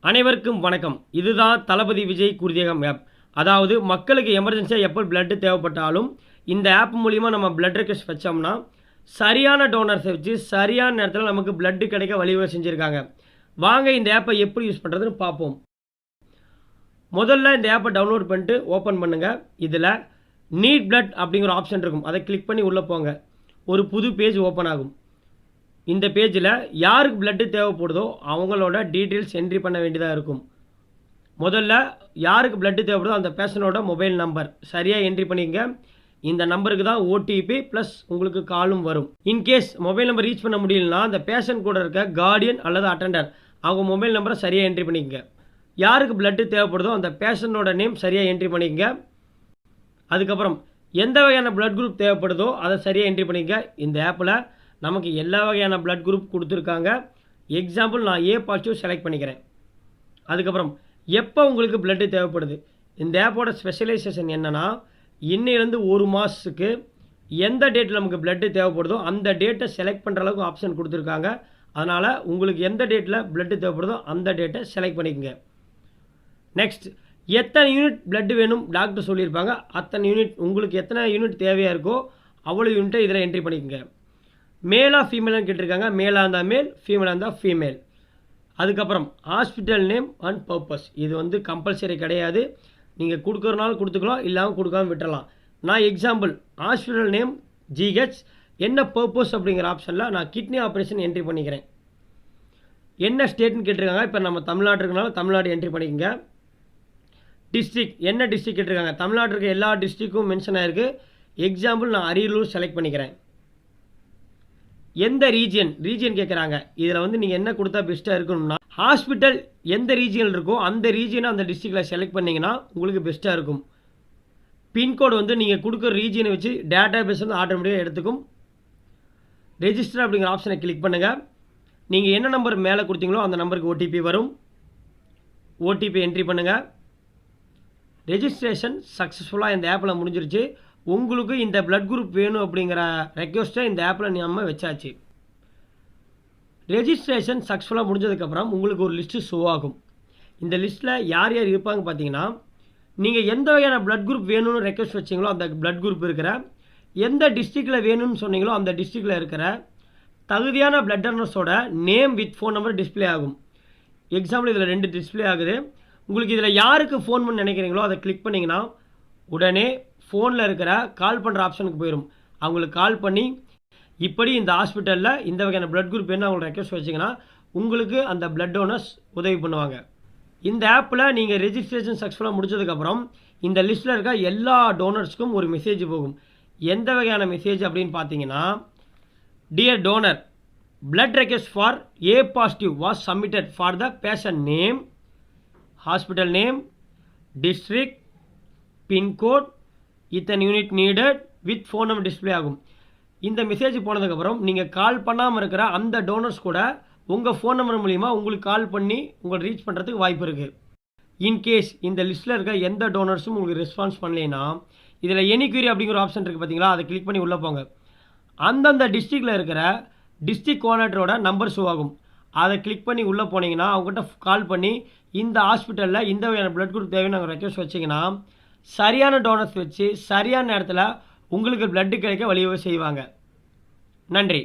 அனைவருக்கும் வணக்கம். இதுதான் தளபதி விஜய் குருதேகம் ஆப். அதாவது மக்களுக்கு எமர்ஜென்சியாக எப்போ பிளட் தேவைப்பட்டாலும் இந்த ஆப் மூலிமா நம்ம பிளட் ரெக்வெஸ்ட் வச்சோம்னா சரியான டோனர்ஸை வச்சு சரியான நேரத்தில் நமக்கு பிளட் கிடைக்க வழிவகை செஞ்சுருக்காங்க. வாங்க இந்த ஆப்பை எப்படி யூஸ் பண்ணுறதுன்னு பார்ப்போம். முதல்ல இந்த ஆப்பை டவுன்லோட் பண்ணிட்டு ஓப்பன் பண்ணுங்கள். இதில் நீட் பிளட் அப்படிங்கிற ஆப்ஷன் இருக்கும். அதை கிளிக் பண்ணி உள்ளே போங்க. ஒரு புது பேஜ் ஓப்பன் ஆகும். இந்த பேஜில் யாருக்கு பிளட்டு தேவைப்படுதோ அவங்களோட டீட்டெயில்ஸ் என்ட்ரி பண்ண வேண்டியதாக இருக்கும். முதல்ல யாருக்கு பிளட்டு தேவைப்படுதோ அந்த பேஷனோட மொபைல் நம்பர் சரியாக என்ட்ரி பண்ணிங்க. இந்த நம்பருக்கு தான் ஓடிபி ப்ளஸ் உங்களுக்கு காலும் வரும். இன்கேஸ் மொபைல் நம்பர் ரீச் பண்ண முடியலனா அந்த பேஷண்ட் கூட இருக்க கார்டியன் அல்லது அட்டெண்டர் அவங்க மொபைல் நம்பரை சரியாக என்ட்ரி பண்ணிக்கங்க. யாருக்கு பிளட்டு தேவைப்படுதோ அந்த பேஷண்டோட நேம் சரியாக என்ட்ரி பண்ணிக்கங்க. அதுக்கப்புறம் எந்த வகையான பிளட் குரூப் தேவைப்படுதோ அதை சரியாக என்ட்ரி பண்ணிக்கங்க. இந்த ஆப்பில் நமக்கு எல்லா வகையான பிளட் குரூப் கொடுத்துருக்காங்க. எக்ஸாம்பிள் நான் ஏ பாசிட்டிவ் செலக்ட் பண்ணிக்கிறேன். அதுக்கப்புறம் எப்போ உங்களுக்கு பிளட்டு தேவைப்படுது, இந்த ஆப்போட ஸ்பெஷலைசேஷன் என்னென்னா இன்னிலேருந்து ஒரு மாதத்துக்கு எந்த டேட்டில் நமக்கு பிளட்டு தேவைப்படுதோ அந்த டேட்டை செலக்ட் பண்ணுற அளவுக்கு ஆப்ஷன் கொடுத்துருக்காங்க. அதனால் உங்களுக்கு எந்த டேட்டில் பிளட்டு தேவைப்படுதோ அந்த டேட்டை செலக்ட் பண்ணிக்கோங்க. நெக்ஸ்ட் எத்தனை யூனிட் பிளட்டு வேணும் டாக்டர் சொல்லியிருப்பாங்க. அத்தனை யூனிட் உங்களுக்கு எத்தனை யூனிட் தேவையாக இருக்கோ அவ்வளோ யூனிட்டை இதில் என்ட்ரி பண்ணிக்கோங்க. மேலா ஃபீமேலான்னு கேட்டிருக்காங்க. மேலாக இருந்தால் மேல், ஃபீமேலாக இருந்தால் ஃபீமேல். அதுக்கப்புறம் ஹாஸ்பிட்டல் நேம் அண்ட் பர்பஸ் இது கம்பல்சரி கிடையாது. நீங்கள் கொடுக்குறனால கொடுத்துக்கலாம், இல்லாமல் கொடுக்காமல் விட்டுறலாம். நான் எக்ஸாம்பிள் ஹாஸ்பிட்டல் நேம் ஜிஹெச், என்ன பர்பஸ் அப்படிங்கிற ஆப்ஷனில் நான் கிட்னி ஆப்ரேஷன் என்ட்ரி பண்ணிக்கிறேன். என்ன ஸ்டேட்னு கேட்டிருக்காங்க. இப்போ நம்ம தமிழ்நாடு இருக்கனால தமிழ்நாடு என்ட்ரி பண்ணிக்கோங்க. டிஸ்ட்ரிக் என்ன டிஸ்ட்ரிக் கேட்டிருக்காங்க. தமிழ்நாடு இருக்க எல்லா டிஸ்ட்ரிக்கும் மென்ஷன் ஆகிருக்கு. எக்ஸாம்பிள் நான் அரியலூர் செலக்ட் பண்ணிக்கிறேன். எந்த ரீஜியன் கேட்குறாங்க. இதில் நீங்கள் என்ன கொடுத்தா பெஸ்ட்டாக இருக்கணும்னா ஹாஸ்பிட்டல் எந்த ரீஜியன் இருக்கோ அந்த ரீஜியனை அந்த டிஸ்ட்ரிக்டில் செலக்ட் பண்ணிங்கன்னா உங்களுக்கு பெஸ்ட்டாக இருக்கும். பின்கோடு நீங்கள் கொடுக்குற ரீஜியனை வச்சு டேட்டா பேஸ் ஆட்டோமேட்டிக்காக எடுத்துக்கும். ரெஜிஸ்டர் அப்படிங்கிற ஆப்ஷனை கிளிக் பண்ணுங்கள். நீங்கள் என்ன நம்பர் மேலே கொடுத்தீங்களோ அந்த நம்பருக்கு ஓடிபி வரும். ஓடிபி என்ட்ரி பண்ணுங்கள். ரெஜிஸ்ட்ரேஷன் சக்ஸஸ்ஃபுல்லாக இந்த ஆப்பில் முடிஞ்சிருச்சு. உங்களுக்கு இந்த பிளட் குரூப் வேணும் அப்படிங்கிற ரெக்வெஸ்ட்டை இந்த ஆப்பில் நம்ம வச்சாச்சு. ரெஜிஸ்ட்ரேஷன் சக்ஸஸ்ஃபுல்லாக முடிஞ்சதுக்கப்புறம் உங்களுக்கு ஒரு லிஸ்ட்டு ஷோ ஆகும். இந்த லிஸ்ட்டில் யார் யார் இருப்பாங்க பார்த்தீங்கன்னா, நீங்கள் எந்த வகையான பிளட் குரூப் வேணும்னு ரெக்வெஸ்ட் வச்சிங்களோ அந்த பிளட் குரூப் இருக்கிற, எந்த டிஸ்ட்ரிக்டில் வேணும்னு சொன்னீங்களோ அந்த டிஸ்ட்ரிக்டில் இருக்கிற தகுதியான பிளட் டோனர்ஸோட name with phone number display ஆகும். எக்ஸாம்பிள் இதில் 2 டிஸ்பிளே ஆகுது. உங்களுக்கு இதில் யாருக்கு ஃபோன் பண்ண நினைக்கிறீங்களோ அதை கிளிக் பண்ணிங்கன்னா உடனே ஃபோனில் இருக்கிற கால் பண்ணுற ஆப்ஷனுக்கு போயிடும். அவங்களுக்கு கால் பண்ணி இப்படி இந்த ஹாஸ்பிட்டலில் இந்த வகையான பிளட் குரூப் வேணும் அவங்களை ரெக்வெஸ்ட் வச்சிங்கன்னா உங்களுக்கு அந்த பிளட் டோனர்ஸ் உதவி பண்ணுவாங்க. இந்த ஆப்பில் நீங்கள் ரெஜிஸ்ட்ரேஷன் சக்ஸஸ்ஃபுல்லாக முடிச்சதுக்கப்புறம் இந்த லிஸ்ட்டில் இருக்க எல்லா டோனர்ஸ்க்கும் ஒரு மெசேஜ் போகும். எந்த வகையான மெசேஜ் அப்படின்னு பார்த்தீங்கன்னா, dear donor, blood request for A positive was submitted for the patient name, hospital name, district, pincode, இத்தனை unit needed with phone number display ஆகும். இந்த மெசேஜ் போனதுக்கப்புறம் நீங்கள் கால் பண்ணாமல் இருக்கிற அந்த டோனர்ஸ் கூட உங்கள் ஃபோன் நம்பர் மூலிமா உங்களுக்கு கால் பண்ணி உங்களை ரீச் பண்ணுறதுக்கு வாய்ப்பு இருக்குது. இன்கேஸ் இந்த லிஸ்ட்டில் இருக்க எந்த டோனர்ஸும் உங்களுக்கு ரெஸ்பான்ஸ் பண்ணலைன்னா இதில் எனிக்யூரி அப்படிங்கிற ஆப்ஷன் இருக்குது பார்த்தீங்களா, அதை கிளிக் பண்ணி உள்ளே போங்க. அந்தந்த டிஸ்ட்ரிக்டில் இருக்கிற டிஸ்ட்ரிக்ட் கோஆர்டினேட்டரோட நம்பர் ஷோ ஆகும். அதை கிளிக் பண்ணி உள்ளே போனீங்கன்னா அவங்ககிட்ட கால் பண்ணி இந்த ஹாஸ்பிட்டலில் இந்த வகையான பிளட் குரூப் தேவைன்னு நாங்கள் ரெக்வெஸ்ட் வச்சிங்கன்னா சரியான டோனர்ஸ் வச்சு சரியான நேரத்தில் உங்களுக்கு பிளட்டு கிடைக்க வழிவகை செய்வாங்க. நன்றி.